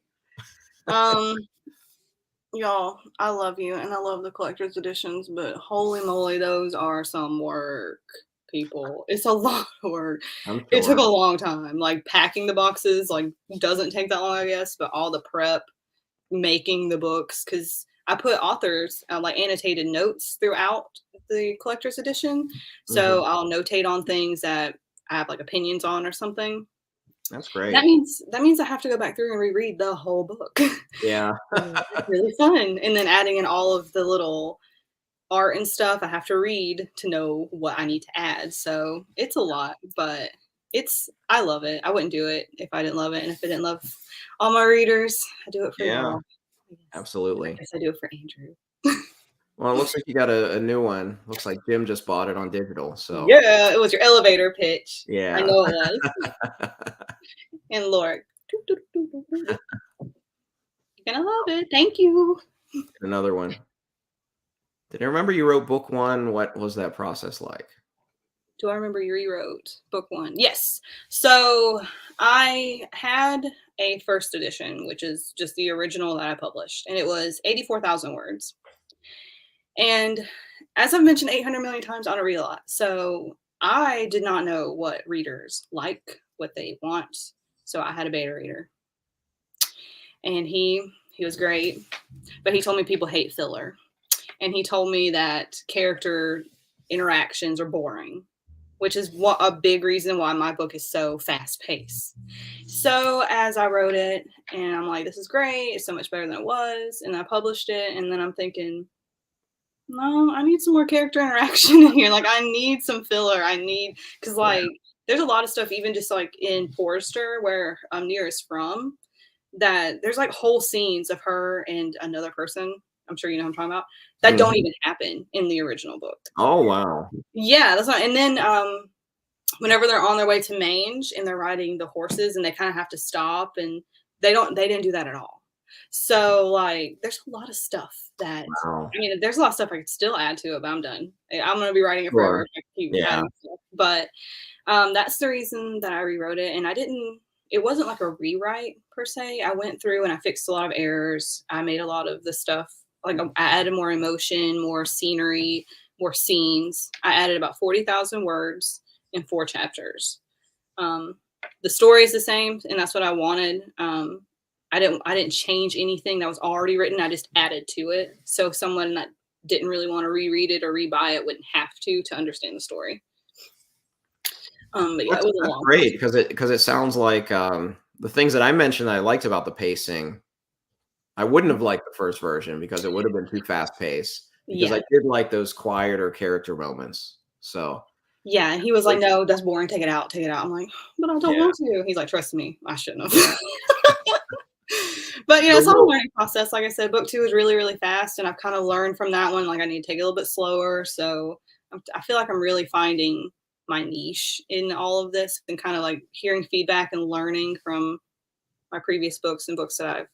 Y'all, I love you, and I love the collector's editions, but holy moly, those are some work, people. It's a lot of work. I'm It took sure. a long time. Like packing the boxes, like doesn't take that long, I guess, but all the prep, making the books, because I put authors like annotated notes throughout the collector's edition. Mhm. So I'll notate on things that I have like opinions on or something. That's That great. means I have to go back through and reread the whole book. Yeah. It's really fun. And then adding in all of the little art and stuff I have to read to know what I need to add. So it's a lot, but I love it. I wouldn't do it if I didn't love it. And if I didn't love all my readers, I do it for Yeah, y'all. I absolutely. guess I do it for Andrew. Well, it looks like you got a new one. Looks like Jim just bought it on digital. So Yeah, it was your elevator pitch. I yeah. know it was. And Lord, you're gonna love it. Thank you. Another one. Did I remember you wrote book one? What was that process like? Do I remember you rewrote book 1? Yes. So I had a first edition, which is just the original that I published, and it was 84,000 words. And as I've mentioned 800 million times, I don't read a lot. So I did not know what readers like, what they want. So I had a beta reader, and he was great, but he told me people hate filler. and he told me that character interactions are boring, which is a big reason why my book is so fast paced. So as I wrote it, and I'm like, this is great, it's so much better than it was, and I published it, and then I'm thinking, no, I need some more character interaction in here. Like, I need some filler. Because like, there's a lot of stuff, even just like in Forrester, where Near is from, that there's like whole scenes of her and another person. I'm sure you know what I'm talking about. That don't even happen in the original book. Oh, wow. Yeah, that's not. And then whenever they're on their way to Mange and they're riding the horses and they kind of have to stop, and they didn't do that at all. So like, there's a lot of stuff that I mean, there's a lot of stuff I could still add to it, but I'm done. I'm gonna be writing it forever if I keep adding stuff. But that's the reason that I rewrote it, and it wasn't like a rewrite per se. I went through and I fixed a lot of errors. I made a lot of the stuff, like I added more emotion, more scenery, more scenes. I added about 40,000 words in 4 chapters. The story is the same, and that's what I wanted. I didn't change anything that was already written. I just added to it. So someone that didn't really want to reread it or rebuy it wouldn't have to understand the story. But yeah, it was a long great because it sounds like the things that I mentioned that I liked about the pacing, I wouldn't have liked the first version because it would have been too fast paced. Because I did like those quieter character moments. So yeah, and he was like, "No, that's boring. Take it out. Take it out." I'm like, "But I don't want to." He's like, "Trust me, I shouldn't have." But it's all a learning process. Like I said, book 2 is really, really fast, and I've kind of learned from that one. Like, I need to take it a little bit slower. So I feel like I'm really finding my niche in all of this, and kind of like hearing feedback and learning from my previous books and books that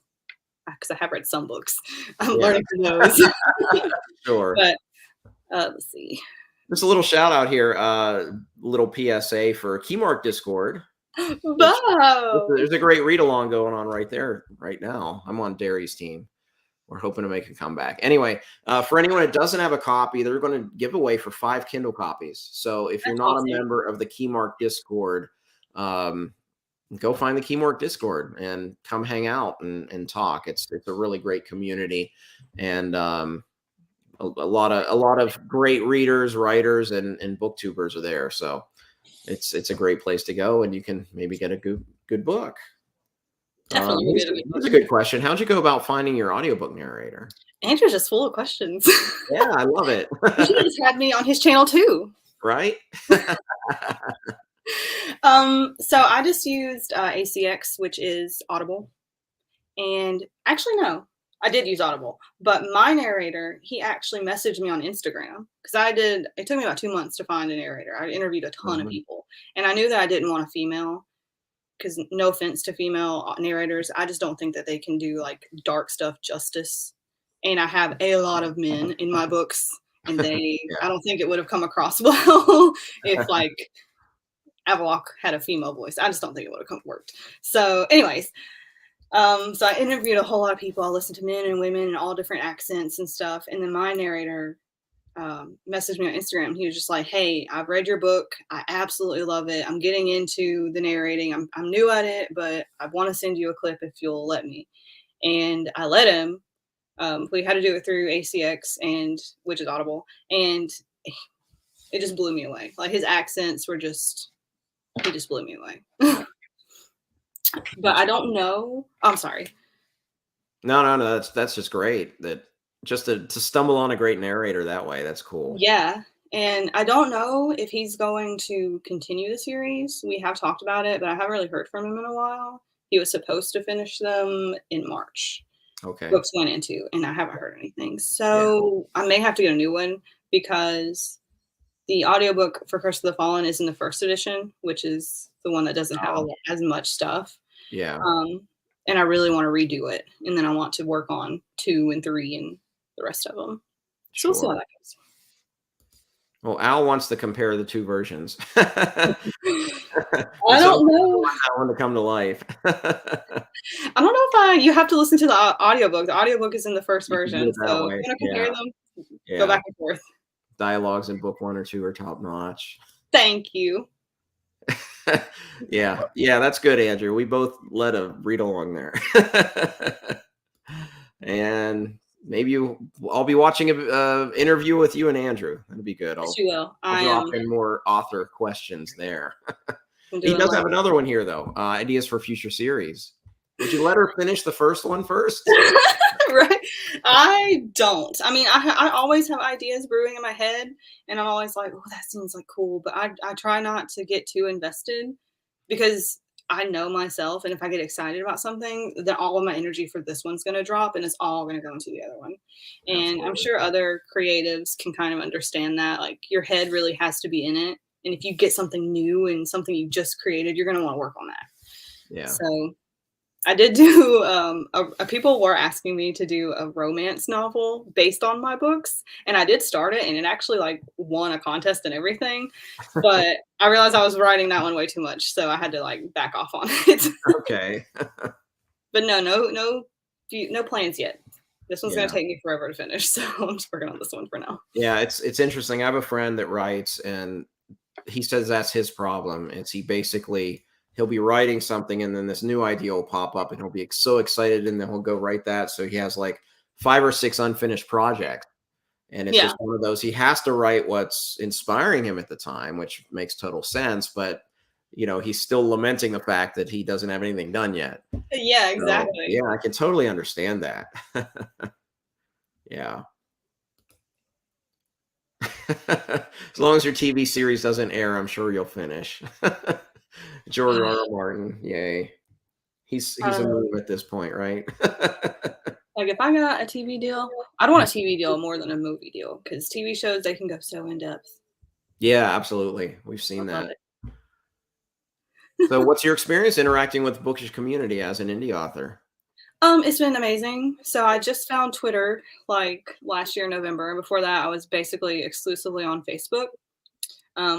because I have read some books. I'm learning from those. Sure. But let's see. Just a little shout out here, little PSA for Keymark Discord. Wow. There's a great read along going on right there right now. I'm on Derry's team. We're hoping to make a comeback. Anyway, for anyone that doesn't have a copy, they're going to give away for 5 Kindle copies. So if you're not a member of the Keymark Discord, go find the Keymark Discord and come hang out and talk. It's a really great community, and a lot of great readers, writers, and booktubers are there. So it's a great place to go, and you can maybe get a good book. Definitely Here's a good question. How'd you go about finding your audiobook narrator? Andrew's just full of questions. Yeah, I love it. He should have just had me on his channel too. Right? So I just used ACX, which is Audible. And actually, no, I did use Audible. But my narrator, he actually messaged me on Instagram, because it took me about 2 months to find a narrator. I interviewed a ton of people. And I knew that I didn't want a female, because no offense to female narrators, I just don't think that they can do like dark stuff justice. And I have a lot of men in my books, and I don't think it would have come across well if like Avalok had a female voice. I just don't think it would have worked. So anyways, so I interviewed a whole lot of people. I listened to men and women and all different accents and stuff. And then my narrator messaged me on Instagram. He was just like, "Hey, I've read your book. I absolutely love it. I'm getting into the narrating. I'm new at it, but I want to send you a clip if you'll let me." And I let him. We had to do it through ACX, which is Audible, and it just blew me away. Like, his accents were he just blew me away. But I don't know. I'm sorry. No. That's just great. That just to stumble on a great narrator that way. That's cool. Yeah. And I don't know if he's going to continue the series. We have talked about it, but I haven't really heard from him in a while. He was supposed to finish them in March. Okay. Books 1 and 2, and I haven't heard anything. So I may have to get a new one, because the audiobook for Curse of the Fallen is in the first edition, which is the one that doesn't have as much stuff. Yeah. And I really want to redo it. And then I want to work on 2 and 3 and the rest of them. So we'll see how that goes. Well, Al wants to compare the 2 versions. I don't know. I want to come to life. I don't know if you have to listen to the audiobook. The audiobook is in the first version. So if you want to compare them, go back and forth. Dialogues in book 1 or 2 are top notch. Thank you. Yeah, that's good, Andrew. We both led a read along there. And maybe I'll be watching a interview with you and Andrew. That'd be good. Yes, you will. I'll I drop am. in more author questions there. I'm He doing does like have another one here though. Ideas for future series. Would you let her finish the first one first? right. I don't. I mean, I always have ideas brewing in my head, and I'm always like, oh, that seems like cool. But I try not to get too invested because I know myself, and if I get excited about something, then all of my energy for this one's going to drop, and it's all going to go into the other one. And I'm Absolutely. sure other creatives can kind of understand that. Like your head really has to be in it, and if you get something new and something you just created, you're going to want to work on that. Yeah. So I did do people were asking me to do a romance novel based on my books, and I did start it, and it actually like won a contest and everything. But I realized I was writing that one way too much, so I had to like back off on it. Okay. But no plans yet. This one's gonna Yeah. take me forever to finish, so I'm just working on this one for now. Yeah. It's interesting. I have a friend that writes, and he says that's his problem. It's he'll be writing something, and then this new idea will pop up, and he'll be so excited, and then he'll go write that. So he has like 5 or 6 unfinished projects. And it's Yeah, just one of those, he has to write what's inspiring him at the time, which makes total sense. But, he's still lamenting the fact that he doesn't have anything done yet. yeah, So, exactly. yeah, I can totally understand that. Yeah. As long as your TV series doesn't air, I'm sure you'll finish. George R. R. Martin, yay. He's a Um, meme at this point, right? like if I got a TV deal, I'd want a TV deal more than a movie deal because TV shows they can go so in depth. Yeah, absolutely. We've I seen love that. it. So what's your experience interacting with the bookish community as an indie author? It's been amazing. So I just found Twitter like last year in November. And before that, I was basically exclusively on Facebook,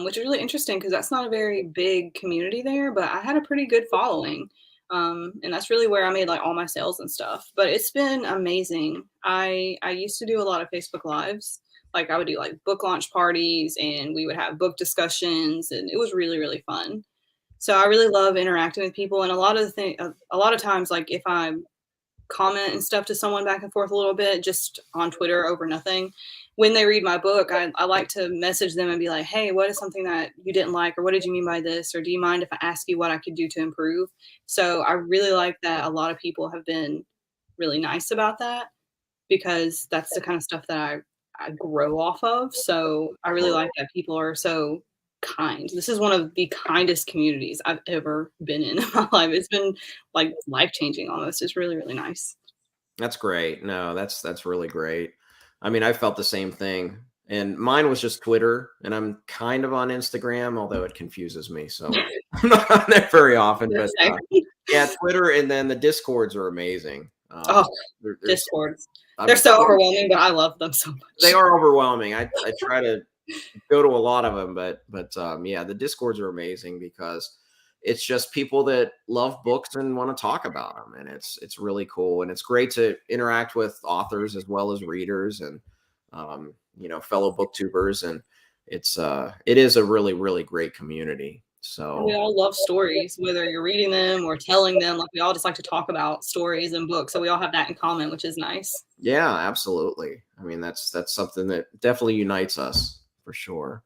which is really interesting because that's not a very big community there, but I had a pretty good following. And that's really where I made like all my sales and stuff. But it's been amazing. I used to do a lot of Facebook Lives. Like I would do like book launch parties and we would have book discussions and it was really, really fun. So I really love interacting with people and a lot of times like if I'm comment and stuff to someone back and forth a little bit just on Twitter over nothing. When they read my book, I like to message them and be like, hey, what is something that you didn't like? Or what did you mean by this? Or do you mind if I ask you what I could do to improve? So I really like that a lot of people have been really nice about that because that's the kind of stuff that I grow off of. So I really like that people are so kind. This is one of the kindest communities I've ever been in my life. It's been like life changing almost. It's really, really nice. That's great. No, that's really great. I mean, I felt the same thing. And mine was just Twitter, and I'm kind of on Instagram, although it confuses me. So I'm not on there very often. But Same. yeah, Twitter and then the Discords are amazing. Oh, They're Discords. They're I'm so overwhelming, but I love them so they much. are overwhelming. I try to go to a lot of them, but yeah, the Discords are amazing because it's just people that love books and want to talk about them, and it's really cool, and it's great to interact with authors as well as readers and fellow booktubers, and it is a really really great community. And we So all love stories, whether you're reading them or telling them. Like we all just like to talk about stories and books, so we all have that in common, which is nice. yeah, absolutely. I mean, that's something that definitely unites us for sure.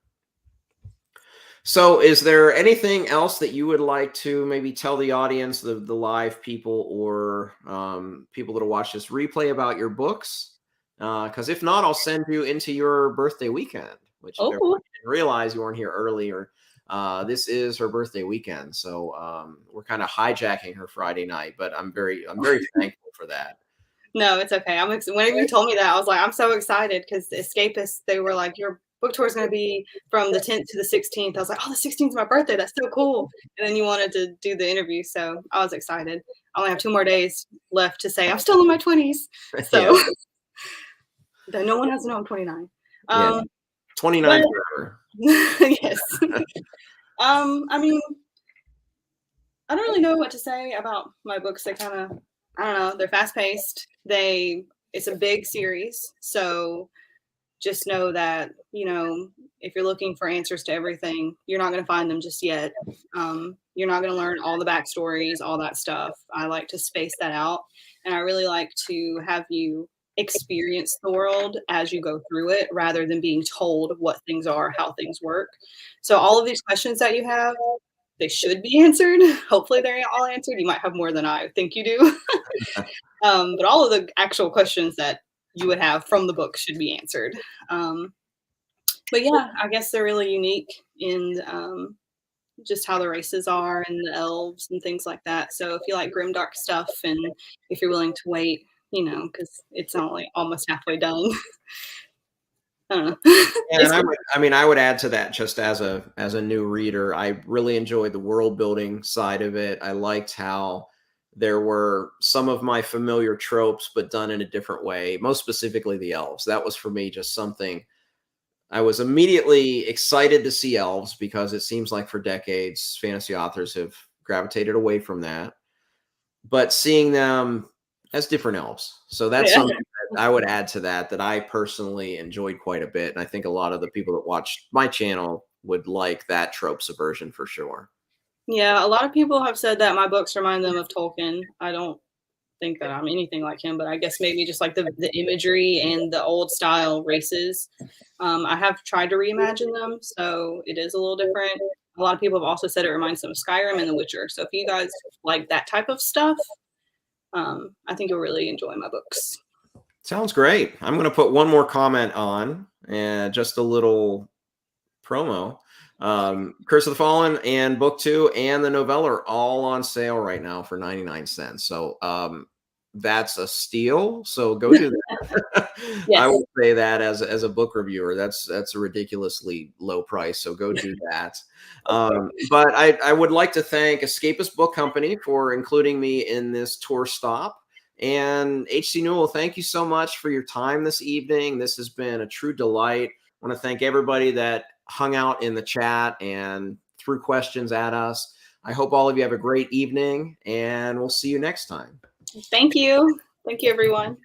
So, is there anything else that you would like to maybe tell the audience, the live people, or people that'll watch this replay about your books? Because if not, I'll send you into your birthday weekend. Which, if Oh, everybody cool. didn't realize you weren't here earlier, this is her birthday weekend. So we're kind of hijacking her Friday night, but I'm very thankful for that. No, it's okay. Whenever you told me that, I was like, I'm so excited because the Escapists, they were like, your book tour is going to be from the 10th to the 16th. I was like, oh, the 16th is my birthday. That's so cool. And then you wanted to do the interview. So I was excited. I only have 2 more days left to say I'm still in my 20s. Yeah, So no one has to know I'm 29. yeah, Um, 29 but forever. yes. I mean, I don't really know what to say about my books. They kind of, I don't know, they're fast paced. It's a big series. So just know that, if you're looking for answers to everything, you're not going to find them just yet. You're not going to learn all the backstories, all that stuff. I like to space that out. And I really like to have you experience the world as you go through it rather than being told what things are, how things work. So all of these questions that you have, they should be answered. Hopefully they're all answered. You might have more than I think you do. But all of the actual questions that you would have from the book should be answered. But yeah, I guess they're really unique in just how the races are and the elves and things like that. So if you like grimdark stuff and if you're willing to wait, because it's only almost halfway done. I don't know. And I would add to that, just as a new reader, I really enjoyed the world building side of it. I liked how there were some of my familiar tropes, but done in a different way. Most specifically, the elves. That was for me just something. I was immediately excited to see elves because it seems like for decades, fantasy authors have gravitated away from that. But seeing them as different elves, so that's Yeah. something that I would add to that I personally enjoyed quite a bit. And I think a lot of the people that watch my channel would like that trope subversion for sure. Yeah, a lot of people have said that my books remind them of Tolkien. I don't think that I'm anything like him, but I guess maybe just like the imagery and the old style races. I have tried to reimagine them, so it is a little different. A lot of people have also said it reminds them of Skyrim and The Witcher. So if you guys like that type of stuff, I think you'll really enjoy my books. Sounds great. I'm going to put one more comment on, and just a little promo. Curse of the Fallen and book 2 and the novella are all on sale right now for 99 cents. So that's a steal. So go do that. Yes. I will say that as a book reviewer, that's a ridiculously low price. So go do that. But I would like to thank Escapist Book Company for including me in this tour stop. And HC Newell, thank you so much for your time this evening. This has been a true delight. I want to thank everybody that hung out in the chat and threw questions at us. I hope all of you have a great evening, and we'll see you next time. Thank you. Thank you, everyone.